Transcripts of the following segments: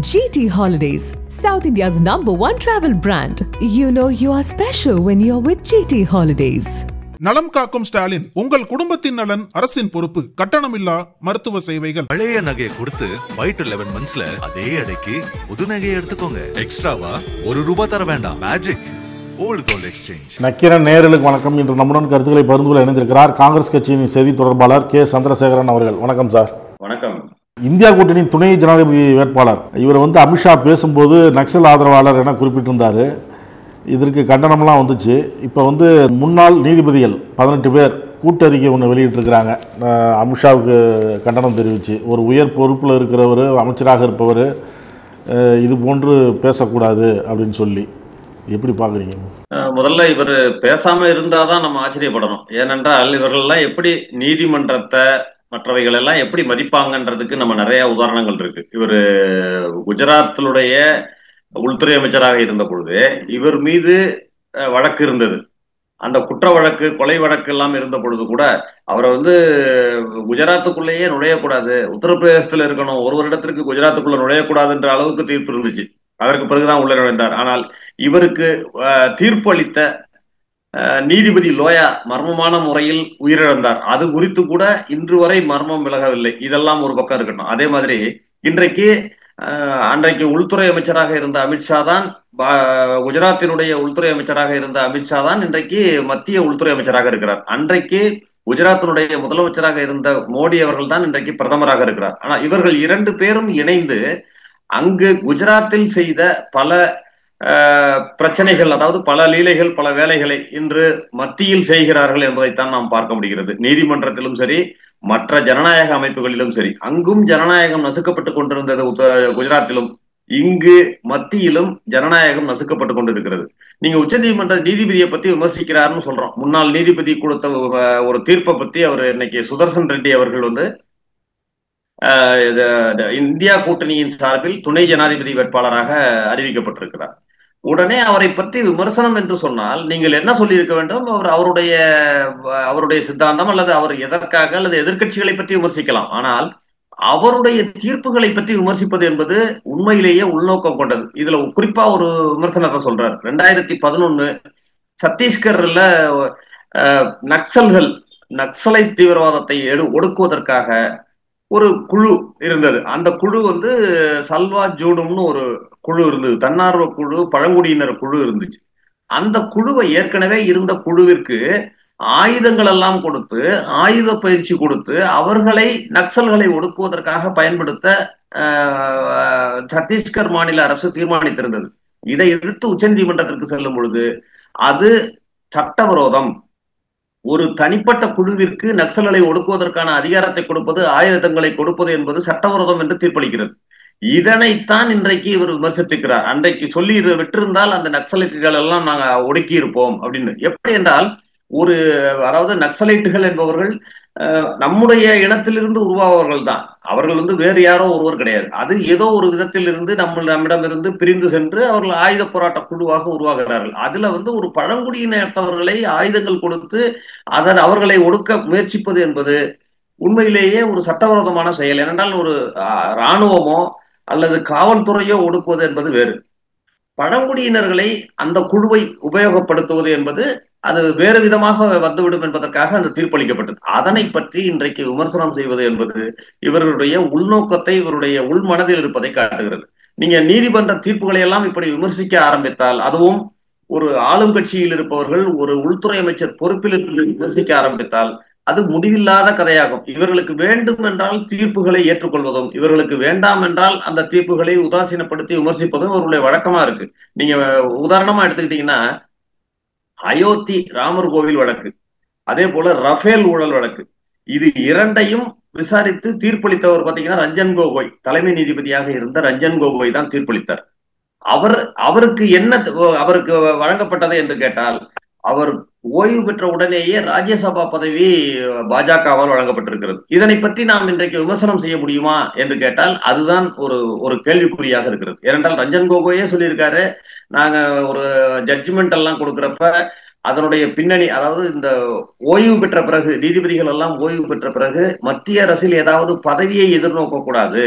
GT Holidays, South India's #1 travel brand. You know you are special when you're with GT Holidays. நலம் காக்கும் ஸ்டாலின், உங்கள் குடும்பத்தின் நலன் அரசின் பொறுப்பு. கட்டணமில்லா மருத்துவ சேவைகள். பழைய நகையை கொடுத்து பை டு 11 monthsல அதே அடைக்கு புது நகையை எடுத்துக்கோங்க. எக்ஸ்ட்ராவா ₹1 தர வேண்டாம். Magic old gold exchange. Nakkheeran நேயர்களுக்கு வணக்கம். இன்று நம்முடன் கருத்துக்களை பகிர்ந்து கொள்ள இணைந்திருக்கிறார் காங்கிரஸ் கட்சியின் செய்தி தொடர்பாளர் கே சந்திரசேகரன் அவர்கள். வணக்கம் சார். வணக்கம். இந்தியா கூட்டணியின் துணை ஜனாதிபதி வேட்பாளர் இவர் அமித்ஷா பேசும்போது நக்சல் ஆதரவாளர் என குறிப்பிட்டிருந்தார். இதற்கு கண்டனம்லாம் வந்துச்சு. இப்போ முன்னாள் நீதிபதிகள் 18 பேர் கூட்டறிக்கை ஒன்று வெளியிட்டிருக்கிறாங்க. அமித்ஷாவுக்கு கண்டனம் தெரிவித்து, ஒரு உயர் பொறுப்பில் இருக்கிறவர், அமைச்சராக இருப்பவர் இது போன்று பேசக்கூடாது அப்படின்னு சொல்லி எப்படி பார்க்குறீங்க? முதல்ல இவர் பேசாம இருந்தாதான் நம்ம ஆச்சரியப்படணும். ஏனென்றால் இவர்கள்லாம் எப்படி நீதிமன்றத்தை மற்றவைகள் எல்லாம் எப்படி மதிப்பாங்கன்றதுக்கு நம்ம நிறைய உதாரணங்கள் இருக்கு. இவர் குஜராத்தினுடைய உள்துறை அமைச்சராக இருந்த பொழுது இவர் மீது வழக்கு இருந்தது. அந்த குற்ற வழக்கு, கொலை வழக்கு எல்லாம் இருந்த பொழுது கூட அவரை குஜராத்துக்குள்ளேயே நுழையக்கூடாது, உத்தரப்பிரதேசத்துல இருக்கணும், ஒரு வருடத்திற்கு குஜராத்துக்குள்ள நுழையக்கூடாதுன்ற அளவுக்கு தீர்ப்பு இருந்துச்சு. அதற்கு பிறகுதான் உள்ள நுழைந்தார். ஆனால் இவருக்கு தீர்ப்பு அளித்த நீதிபதி லோயா மர்மமான முறையில் உயிரிழந்தார். அது குறித்து கூட இன்று வரை மர்மம் விலகவில்லை. இதெல்லாம் ஒரு பக்கம் இருக்கட்டும். அதே மாதிரி அன்றைக்கு உள்துறை அமைச்சராக இருந்த அமித்ஷா தான், குஜராத்தினுடைய உள்துறை அமைச்சராக இருந்த அமித்ஷா தான் இன்றைக்கு மத்திய உள்துறை அமைச்சராக இருக்கிறார். அன்றைக்கு குஜராத்தினுடைய முதலமைச்சராக இருந்த மோடி அவர்கள் தான் இன்றைக்கு பிரதமராக இருக்கிறார். ஆனா இவர்கள் 2 பேரும் இணைந்து அங்கு குஜராத்தில் செய்த பல பிரச்சனைகள், அதாவது பல லீலைகள், பல வேலைகளை இன்று மத்தியில் செய்கிறார்கள் என்பதைத்தான் நாம் பார்க்க முடிகிறது. நீதிமன்றத்திலும் சரி, மற்ற ஜனநாயக அமைப்புகளிலும் சரி, அங்கும் ஜனநாயகம் நசுக்கப்பட்டுக் கொண்டிருந்தது குஜராத்திலும். இங்கு மத்தியிலும் ஜனநாயகம் நசுக்கப்பட்டுக் கொண்டிருக்கிறது. நீங்க உச்ச நீதிமன்ற நீதிபதியை பத்தி விமர்சிக்கிறாருன்னு சொல்றோம். முன்னாள் நீதிபதி கொடுத்த ஒரு தீர்ப்பை பத்தி அவர் இன்னைக்கு சுதர்சன் ரெட்டி அவர்கள் இந்தியா கூட்டணியின் சார்பில் துணை ஜனாதிபதி வேட்பாளராக அறிவிக்கப்பட்டிருக்கிறார். உடனே அவரை பற்றி விமர்சனம் என்று சொன்னால் நீங்கள் என்ன சொல்லியிருக்க வேண்டும்? அவருடைய சித்தாந்தம் அல்லது அவர் எதற்காக அல்லது எதிர்கட்சிகளை பற்றி விமர்சிக்கலாம். ஆனால் அவருடைய தீர்ப்புகளை பற்றி விமர்சிப்பது என்பது உண்மையிலேயே உள்நோக்கம் கொண்டது. இதுல குறிப்பா ஒரு விமர்சனத்தை சொல்றார். 2011 சத்தீஸ்கர்ல நக்சலை தீவிரவாதத்தை ஒடுக்குவதற்காக ஒரு குழு இருந்தது. அந்த குழு சல்வா ஜூடும்னு ஒரு குழு இருந்தது, தன்னார்வ குழு, பழங்குடியினர் குழு இருந்துச்சு. அந்த குழுவை ஏற்கனவே இருந்த குழுவிற்கு ஆயுதங்கள் எல்லாம் கொடுத்து, ஆயுத பயிற்சி கொடுத்து அவர்களை நக்சல்களை ஒடுக்குவதற்காக பயன்படுத்த சத்தீஸ்கர் மாநில அரசு தீர்மானித்திருந்தது. இதை எதிர்த்து உச்ச நீதிமன்றத்திற்கு செல்லும் பொழுது அது சட்டவிரோதம். ஒரு தனிப்பட்ட குழுவிற்கு நக்சல்களை ஒடுக்குவதற்கான அதிகாரத்தை கொடுப்பது, ஆயுதங்களை கொடுப்பது என்பது சட்டவிரோதம் என்று தீர்ப்பளிக்கிறது. இதனைத்தான் இன்றைக்கு இவர் விமர்சித்திருக்கிறார். அன்றைக்கு சொல்லி விட்டிருந்தால் அந்த நக்சலைட்டுகள் எல்லாம் நாங்க ஒடுக்கி இருப்போம் அப்படின்னு. எப்படி என்றால், அதாவது நக்சலைட்டுகள் என்பவர்கள் நம்முடைய இனத்திலிருந்து உருவாவர்கள் தான். அவர்கள் வேறு யாரோ ஒருவர் கிடையாது. அது ஏதோ ஒரு விதத்தில் இருந்து நம்மிடமிருந்து பிரிந்து சென்று அவர்கள் ஆயுத போராட்ட குழுவாக உருவாகிறார்கள். அதுல ஒரு பழங்குடியினத்தவர்களை ஆயுதங்கள் கொடுத்து அவர்களை ஒடுக்க முயற்சிப்பது என்பது உண்மையிலேயே ஒரு சட்டவிரோதமான செயல். ஏனென்றால் ஒரு இராணுவமோ அல்லது காவல்துறையோ ஒடுக்குவது என்பது வேறு. பழங்குடியினர்களை அந்த குழுவை உபயோகப்படுத்துவது என்பது அது வேறு விதமாக வந்துவிடும் என்பதற்காக அந்த தீர்ப்பளிக்கப்பட்டது. அதனை பற்றி இன்றைக்கு விமர்சனம் செய்வது என்பது இவர்களுடைய உள்நோக்கத்தை, இவருடைய உள்மனதில் இருப்பதை காட்டுகிறது. நீங்க நீதிமன்ற தீர்ப்புகளை எல்லாம் இப்படி விமர்சிக்க ஆரம்பித்தால், அதுவும் ஒரு ஆளும் கட்சியில் இருப்பவர்கள் ஒரு உள்துறை அமைச்சர் பொறுப்பில் இருந்து விமர்சிக்க ஆரம்பித்தால் அது முடிவில்லாத கதையாகும். இவர்களுக்கு வேண்டும் என்றால் தீர்ப்புகளை ஏற்றுக்கொள்வதும், இவர்களுக்கு வேண்டாம் என்றால் அந்த தீர்ப்புகளை உதாசீனப்படுத்தி விமர்சிப்பதும் அவர்களுடைய வழக்கமா இருக்கு. நீங்க உதாரணமா எடுத்துக்கிட்டீங்கன்னா, அயோத்தி ராமர் கோவில் வழக்கு, அதே போல ரஃபேல் ஊழல் வழக்கு, இது இரண்டையும் விசாரித்து தீர்ப்பளித்தவர் பாத்தீங்கன்னா ரஞ்சன் கோகோய், தலைமை நீதிபதியாக இருந்த ரஞ்சன் கோகோய் தான் தீர்ப்பளித்தார். அவருக்கு வழங்கப்பட்டது என்று கேட்டால், அவர் ஓய்வு பெற்ற உடனேயே ராஜ்யசபா பதவி பாஜகவால் வழங்கப்பட்டிருக்கிறது. இதனை பற்றி நாம் இன்றைக்கு விமர்சனம் செய்ய முடியுமா என்று கேட்டால் அதுதான் ஒரு கேள்விக்குறியாக இருக்கிறது. ஏனென்றால் ரஞ்சன் கோகோயே சொல்லியிருக்காரு, நாங்க ஒரு ஜட்ஜ்மெண்ட் எல்லாம் கொடுக்கிறப்ப அதனுடைய பின்னணி, அதாவது இந்த ஓய்வு பெற்ற பிறகு, நீதிபதிகள் எல்லாம் ஓய்வு பெற்ற பிறகு மத்திய அரசில் ஏதாவது பதவியை எதிர்நோக்க கூடாது.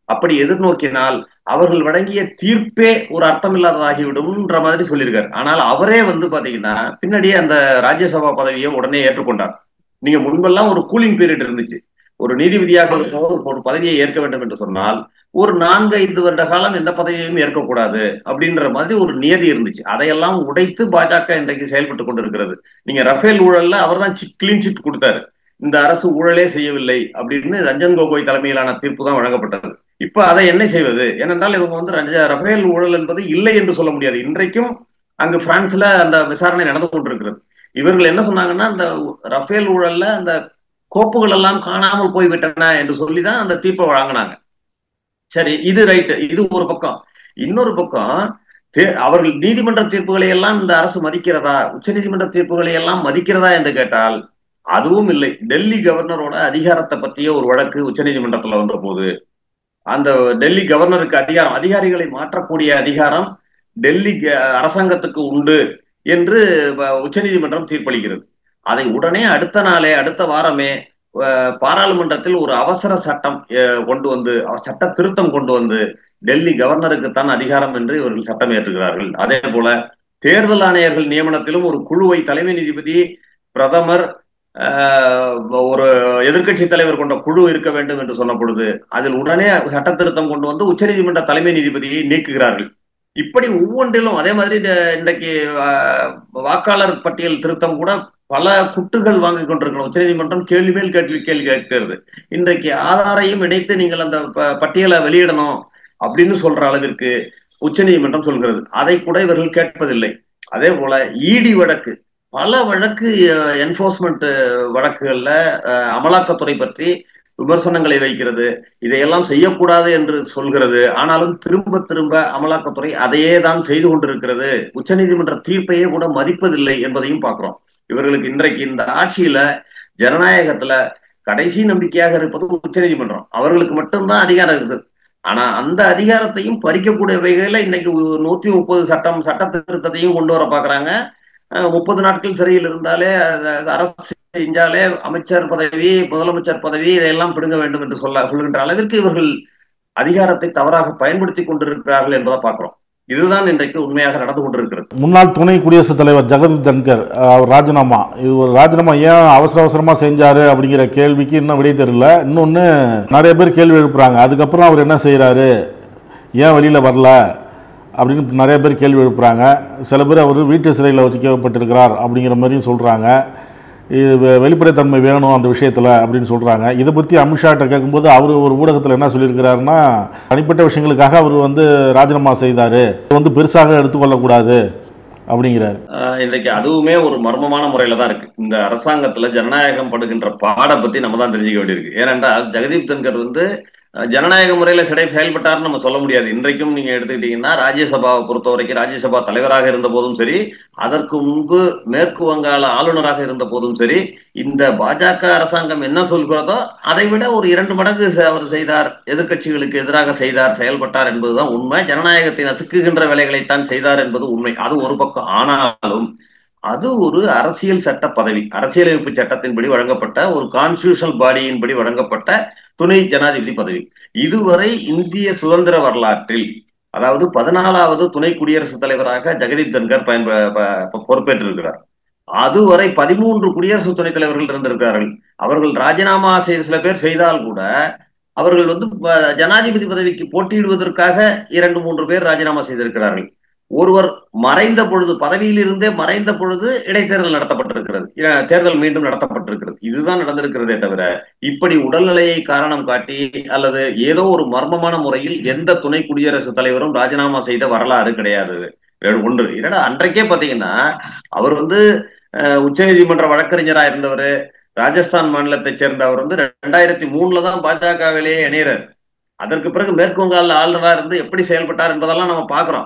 அப்படி எதிர்நோக்கினால் அவர்கள் வழங்கிய தீர்ப்பே ஒரு அர்த்தமில்லாததாகிவிடும்ன்ற மாதிரி சொல்லியிருக்காரு. ஆனால் அவரே பாத்தீங்கன்னா பின்னாடியே அந்த ராஜ்யசபா பதவியை உடனே ஏற்றுக்கொண்டார். நீங்க முன்பெல்லாம் ஒரு கூலிங் பீரியட் இருந்துச்சு. ஒரு நீதிபதியாக ஒரு பதவியை ஏற்க வேண்டும் என்று சொன்னால் ஒரு 4-5 வருட காலம் எந்த பதவியையும் ஏற்கக்கூடாது அப்படின்ற மாதிரி ஒரு நியதி இருந்துச்சு. அதையெல்லாம் உடைத்து பாஜக இன்றைக்கு செயல்பட்டு கொண்டிருக்கிறது. நீங்க ரஃபேல் ஊழல்ல அவர் தான் கிளீன் சிட் கொடுத்தாரு. இந்த அரசு ஊழலே செய்யவில்லை அப்படின்னு ரஞ்சன் கோகோய் தலைமையிலான தீர்ப்பு தான் வழங்கப்பட்டது. இப்ப அதை என்ன செய்வது? ஏனென்றால் இவங்க ரஃபேல் ஊழல் என்பது இல்லை என்று சொல்ல முடியாது. இன்றைக்கும் அங்கு பிரான்ஸ்ல அந்த விசாரணை நடந்து கொண்டிருக்கிறது. இவர்கள் என்ன சொன்னாங்கன்னா, அந்த ரஃபேல் ஊழல்ல அந்த கோப்புகள் எல்லாம் காணாமல் போய்விட்டன என்று சொல்லிதான் அந்த தீர்ப்பை வழங்கினாங்க. சரி, இது ரைட்டு, இது ஒரு பக்கம். இன்னொரு பக்கம் அவர்கள் நீதிமன்ற தீர்ப்புகளை எல்லாம் இந்த அரசு மதிக்கிறதா, உச்ச நீதிமன்ற தீர்ப்புகளை எல்லாம் மதிக்கிறதா என்று கேட்டால் அதுவும் இல்லை. டெல்லி கவர்னரோட அதிகாரத்தை பற்றிய ஒரு வழக்கு உச்ச நீதிமன்றத்துல வந்த போது அந்த டெல்லி கவர்னருக்கு அதிகாரிகளை மாற்றக்கூடிய அதிகாரம் டெல்லி அரசாங்கத்துக்கு உண்டு என்று உச்ச நீதிமன்றம் தீர்ப்பளிக்கிறது. அதை உடனே அடுத்த வாரமே பாராளுமன்றத்தில் ஒரு அவசர சட்டம் கொண்டு வந்து சட்ட திருத்தம் கொண்டு வந்து டெல்லி கவர்னருக்குத்தான் அதிகாரம் என்று இவர்கள் சட்டம் ஏற்றுகிறார்கள். அதே போல தேர்தல் ஆணையர்கள் நியமனத்திலும் ஒரு குழுவை தலைமை நீதிபதி, பிரதமர், ஒரு எதிர்கட்சி தலைவர் கொண்ட குழு இருக்க வேண்டும் என்று சொன்ன பொழுது அதில் உடனே சட்ட திருத்தம் கொண்டு வந்து உச்ச நீதிமன்ற தலைமை நீதிபதியை நீக்குகிறார்கள். இப்படி ஒவ்வொன்றிலும் அதே மாதிரி இன்றைக்கு வாக்காளர் பட்டியல் திருத்தம் கூட பல குட்டுகள் வாங்கி கொண்டிருக்கணும். உச்ச நீதிமன்றம் கேள்வி மேல் கேள்வி கேட்கிறது. இன்றைக்கு ஆதாரையும் இணைத்து நீங்கள் அந்த பட்டியலை வெளியிடணும் அப்படின்னு சொல்ற அளவிற்கு உச்ச நீதிமன்றம் சொல்கிறது. அதை கூட இவர்கள் கேட்பதில்லை. அதே போல இடி வழக்கு, பல வழக்கு என்போர்ஸ்மெண்ட் வழக்குகள்ல அமலாக்கத்துறை பற்றி விமர்சனங்களை வைக்கிறது. இதையெல்லாம் செய்யக்கூடாது என்று சொல்கிறது. ஆனாலும் திரும்ப திரும்ப அமலாக்கத்துறை அதையே தான் செய்து கொண்டிருக்கிறது. உச்ச நீதிமன்ற தீர்ப்பையே கூட மதிப்பதில்லை என்பதையும் பார்க்கிறோம். இவர்களுக்கு இன்றைக்கு இந்த ஆட்சியில ஜனநாயகத்துல கடைசி நம்பிக்கையாக இருப்பது உச்ச நீதிமன்றம். அவர்களுக்கு மட்டும்தான் அதிகாரம் இருக்குது. ஆனா அந்த அதிகாரத்தையும் பறிக்கக்கூடிய வகையில இன்னைக்கு 130 சட்ட திருத்தத்தையும் கொண்டு வர பாக்குறாங்க. 30 நாட்கள் சிறையில் இருந்தாலே அரசு செஞ்சாலே அமைச்சர் பதவி, முதலமைச்சர் பதவி இதையெல்லாம் பிடுங்க வேண்டும் என்று சொல்லுகின்ற அளவிற்கு இவர்கள் அதிகாரத்தை தவறாக பயன்படுத்தி கொண்டிருக்கிறார்கள் என்பதை பார்க்கிறோம். இதுதான் இன்றைக்கு உண்மையாக நடந்து கொண்டிருக்கிறது. முன்னாள் துணை குடியரசுத் தலைவர் ஜெகதீப் தன்கர் அவர் ராஜினாமா, இது ஒரு ராஜினாமா ஏன் அவசரமா செஞ்சாரு அப்படிங்கிற கேள்விக்கு இன்னும் விடை தெரியல. இன்னொன்னு நிறைய பேர் கேள்வி எழுப்புறாங்க, அதுக்கப்புறம் அவர் என்ன செய்யறாரு, ஏன் வெளியில வரல அப்படின்னு நிறைய பேர் கேள்வி எழுப்புறாங்க. சில பேர் அவர் வீட்டு சிறையில் வச்சிக்கப்பட்டிருக்கிறார் அப்படிங்கிற மாதிரியும் சொல்றாங்க. இது வெளிப்படைத்தன்மை வேணும் அந்த விஷயத்தில் அப்படின்னு சொல்கிறாங்க. இதை பற்றி அமித்ஷாட்ட கேட்கும்போது அவர் ஒரு ஊடகத்தில் என்ன சொல்லியிருக்கிறாருன்னா, தனிப்பட்ட விஷயங்களுக்காக அவர் ராஜினாமா செய்தார், பெருசாக எடுத்துக்கொள்ளக்கூடாது அப்படிங்கிறாரு. இன்றைக்கு அதுவுமே ஒரு மர்மமான முறையில தான் இருக்கு. இந்த அரசாங்கத்துல ஜனநாயகம் படுகின்ற பாடை பத்தி நம்ம தான் தெரிஞ்சுக்க வேண்டியிருக்கு. ஏனென்றால் ஜெகதீப் தன்கர் ஜனநாயக முறையில செயல்பட்டாருன்னு நம்ம சொல்ல முடியாது. இன்றைக்கும் நீங்க எடுத்துக்கிட்டீங்கன்னா ராஜ்யசபாவை பொறுத்த வரைக்கும் ராஜ்யசபா தலைவராக இருந்த போதும் சரி, அதற்கு முன்பு மேற்கு வங்காள ஆளுநராக இருந்த போதும் சரி, இந்த பாஜக அரசாங்கம் என்ன சொல்கிறதோ அதை விட ஒரு 2 மடங்கு அவர் செய்தார், எதிர்கட்சிகளுக்கு எதிராக செயல்பட்டார் என்பதுதான் உண்மை. ஜனநாயகத்தை நசுக்குகின்ற வேலைகளைத்தான் செய்தார் என்பது உண்மை. அது ஒரு பக்கம். ஆனாலும் அது ஒரு அரசியல் சட்ட பதவி, அரசியலமைப்பு சட்டத்தின்படி வழங்கப்பட்ட ஒரு கான்ஸ்டிடியூஷனல் பாடியின்படி வழங்கப்பட்ட துணை ஜனாதிபதி பதவி. இதுவரை இந்திய சுதந்திர வரலாற்றில், அதாவது 14வது துணை குடியரசுத் தலைவராக ஜெகதீப் தன்கர் பொறுப்பேற்றிருக்கிறார். அதுவரை 13 குடியரசு துணைத் தலைவர்கள் இருந்திருக்கிறார்கள். அவர்கள் ராஜினாமா சில பேர் செய்தால் கூட அவர்கள் ஜனாதிபதி பதவிக்கு போட்டியிடுவதற்காக 2-3 பேர் ராஜினாமா செய்திருக்கிறார்கள். ஒருவர் மறைந்த பொழுது, பதவியில் இருந்தே மறைந்த பொழுது இடைத்தேர்தல் நடத்தப்பட்டிருக்கிறது, தேர்தல் மீண்டும் நடத்தப்பட்டிருக்கிறது. இதுதான் நடந்திருக்கிறதே தவிர இப்படி உடல்நிலையை காரணம் காட்டி அல்லது ஏதோ ஒரு மர்மமான முறையில் எந்த துணை குடியரசுத் தலைவரும் ராஜினாமா செய்த வரலாறு கிடையாது. ஒன்று. அன்றைக்கே பாத்தீங்கன்னா அவர் உச்ச நீதிமன்ற வழக்கறிஞராக இருந்தவர், ராஜஸ்தான் மாநிலத்தை சேர்ந்தவர் 2003 தான் பாஜகவிலேயே இணைகிறார். அதற்கு பிறகு மேற்கு வங்காள ஆளுநராக இருந்து எப்படி செயல்பட்டார் என்பதெல்லாம் நம்ம பாக்குறோம்.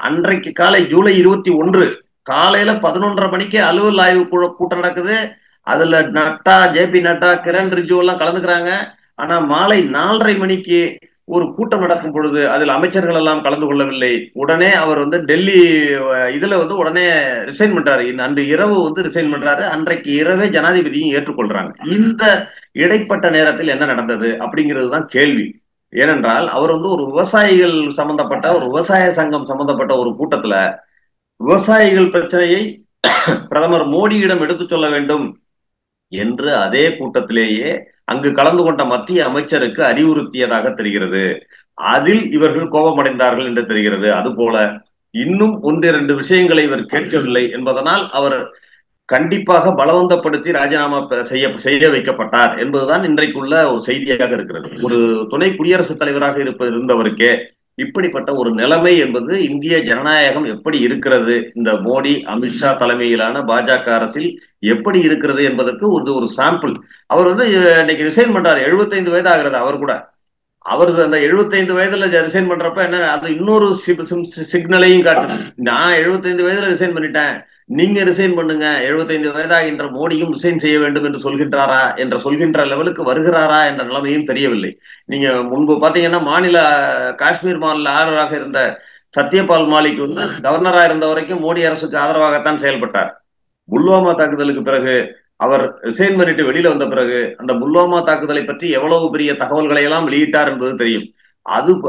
அன்றைக்கு காலை ஜூலை 21 காலையில 11:30 மணிக்கு அலுவல் ஆய்வு கூட்டம் நடக்குது. அதுல நட்டா, JP நட்டா, கிரண் ரிஜிஜு எல்லாம் கலந்துக்கிறாங்க. ஆனா மாலை 4:30 மணிக்கு ஒரு கூட்டம் நடக்கும் பொழுது அதில் அமைச்சர்கள் எல்லாம் கலந்து கொள்ளவில்லை. உடனே அவர் டெல்லி இதுல உடனே ரிசைன் பண்றாரு. அன்று இரவு ரிசைன் பண்றாரு. அன்றைக்கு இரவே ஜனாதிபதியும் ஏற்றுக்கொள்றாங்க. இந்த இடைப்பட்ட நேரத்தில் என்ன நடந்தது அப்படிங்கிறது தான் கேள்வி. ஏனென்றால் அவர் ஒரு விவசாயிகள் சம்பந்தப்பட்ட ஒரு விவசாய சங்கம் சம்பந்தப்பட்ட ஒரு கூட்டத்துல விவசாயிகள் பிரச்சனையை பிரதமர் மோடியிடம் எடுத்துச் சொல்ல வேண்டும் என்று அதே கூட்டத்திலேயே அங்கு கலந்து கொண்ட மத்திய அமைச்சருக்கு அறிவுறுத்தியதாக தெரிகிறது. அதில் இவர்கள் கோபமடைந்தார்கள் என்று தெரிகிறது. அதுபோல இன்னும் 1-2 விஷயங்களை இவர் கேட்கவில்லை என்பதனால் அவர் கண்டிப்பாக பலவந்தப்படுத்தி ராஜினாமா செய்ய வைக்கப்பட்டார் என்பதுதான் இன்றைக்குள்ள ஒரு செய்தியாக இருக்கிறது. ஒரு துணை குடியரசுத் தலைவராக இருந்தவருக்கே இப்படிப்பட்ட ஒரு நிலைமை என்பது இந்திய ஜனநாயகம் எப்படி இருக்கிறது, இந்த மோடி அமித்ஷா தலைமையிலான பாஜக அரசில் எப்படி இருக்கிறது என்பதற்கு ஒரு சாம்பிள். அவர் இன்னைக்கு ரிசைன் பண்றாரு. 75 வயது ஆகிறது. அவர் அந்த 75 வயதுல ரிசைன் பண்றப்ப என்ன, அது இன்னொரு சிக்னலையும் காட்டுது. நான் 75 வயதுல ரிசைன் பண்ணிட்டேன், நீங்க ரிசைன் பண்ணுங்க, 75 வயதாகின்ற மோடியும் ரிசைன் செய்ய வேண்டும் என்று சொல்கின்ற லெவலுக்கு வருகிறாரா என்ற நிலைமையும் தெரியவில்லை. நீங்க முன்பு பாத்தீங்கன்னா காஷ்மீர் மாநில ஆளுநராக இருந்த சத்யபால் மாலிக் கவர்னரா இருந்த வரைக்கும் மோடி அரசுக்கு ஆதரவாகத்தான் செயல்பட்டார். புல்வாமா தாக்குதலுக்கு பிறகு அவர் ரிசைன் பண்ணிட்டு வெளியில வந்த பிறகு அந்த புல்வாமா தாக்குதலை பற்றி எவ்வளவு பெரிய தகவல்களை எல்லாம் வெளியிட்டார் என்பது தெரியும்.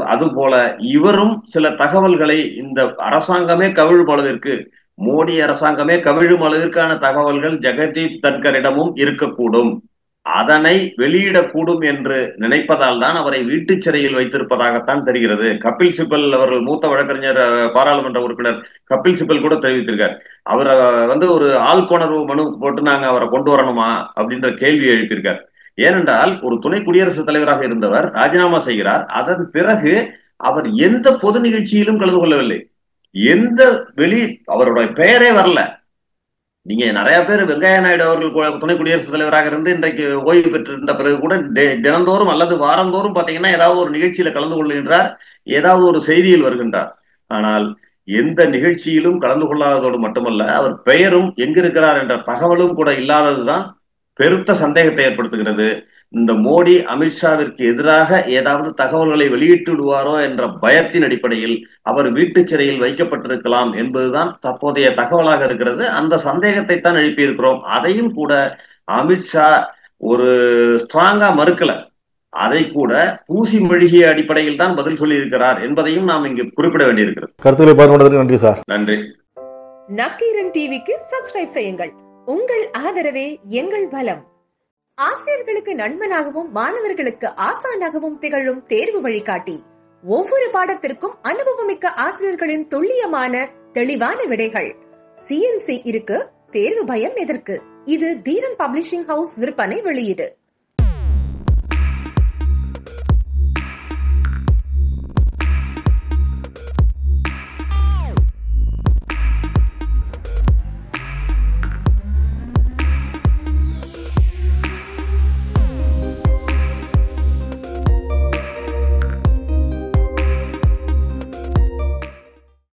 அது போல இவரும் சில தகவல்களை இந்த அரசாங்கமே கவிழும் அளவிற்கு, மோடி அரசாங்கமே கவிழும் அளவிற்கான தகவல்கள் ஜெகதீப் தன்கரிடமும் இருக்கக்கூடும். அதனை வெளியிடக்கூடும் என்று நினைப்பதால் தான் அவரை வீட்டு சிறையில் வைத்திருப்பதாகத்தான் தெரிகிறது. கபில் சிபல் அவர்கள், மூத்த வழக்கறிஞர், பாராளுமன்ற உறுப்பினர் கபில் சிபல் கூட தெரிவித்திருக்கார். அவரை ஒரு ஆள்கொணர்வு மனு போட்டு நாங்க அவரை கொண்டு வரணுமா அப்படின்ற கேள்வி எழுப்பியிருக்கார். ஏனென்றால் ஒரு துணை குடியரசுத் தலைவராக இருந்தவர் ராஜினாமா செய்கிறார். அதன் பிறகு அவர் எந்த பொது நிகழ்ச்சியிலும் கலந்து கொள்ளவில்லை. அவருடைய பெயரே வரல. நீங்க நிறைய பேர் வெங்கையா நாயுடு அவர்கள் துணை குடியரசுத் தலைவராக இருந்து இன்றைக்கு ஓய்வு பெற்றிருந்த பிறகு கூட தினந்தோறும் அல்லது வாரந்தோறும் பாத்தீங்கன்னா ஏதாவது ஒரு நிகழ்ச்சியில கலந்து கொள்கின்றார், ஏதாவது ஒரு செய்தியில் வருகின்றார். ஆனால் எந்த நிகழ்ச்சியிலும் கலந்து கொள்ளாததோடு மட்டுமல்ல, அவர் பெயரும் எங்கிருக்கிறார் என்ற தகவலும் கூட இல்லாததுதான் பெருத்த சந்தேகத்தை ஏற்படுத்துகிறது. இந்த மோடி அமித்ஷாவிற்கு எதிராக ஏதாவது தகவல்களை வெளியிட்டு விடுவாரோ என்ற பயத்தின் அடிப்படையில் அவர் வீட்டு சிறையில் வைக்கப்பட்டிருக்கலாம் என்பதுதான் தற்போதைய தகவலாக இருக்கிறது. அந்த சந்தேகத்தை தான் எழுப்பியிருக்கிறோம். அதையும் கூட அமித்ஷா ஒரு ஸ்ட்ராங்கா மறுக்கல. அதை கூட பூசி மெழுகிய அடிப்படையில் தான் பதில் சொல்லி இருக்கிறார் என்பதையும் நாம் இங்கு குறிப்பிட வேண்டியிருக்கிறது. கருத்துக்களை பார்த்து நன்றி சார். நன்றி. நக்கீரன் டிவிக்கு சப்ஸ்கிரைப் செய்யுங்கள். உங்கள் ஆதரவே எங்கள் பலம். ஆசிரியர்களுக்கு நண்பனாகவும் மாணவர்களுக்கு ஆசானாகவும் திகழும் தேர்வு வழிகாட்டி. ஒவ்வொரு பாடத்திற்கும் அனுபவமிக்க ஆசிரியர்களின் துல்லியமான தெளிவான விடைகள். CNC இருக்கு, தேர்வு பயம் எதற்கு? இது தீரன் பப்ளிஷிங் ஹவுஸ் விற்பனை வெளியீடு.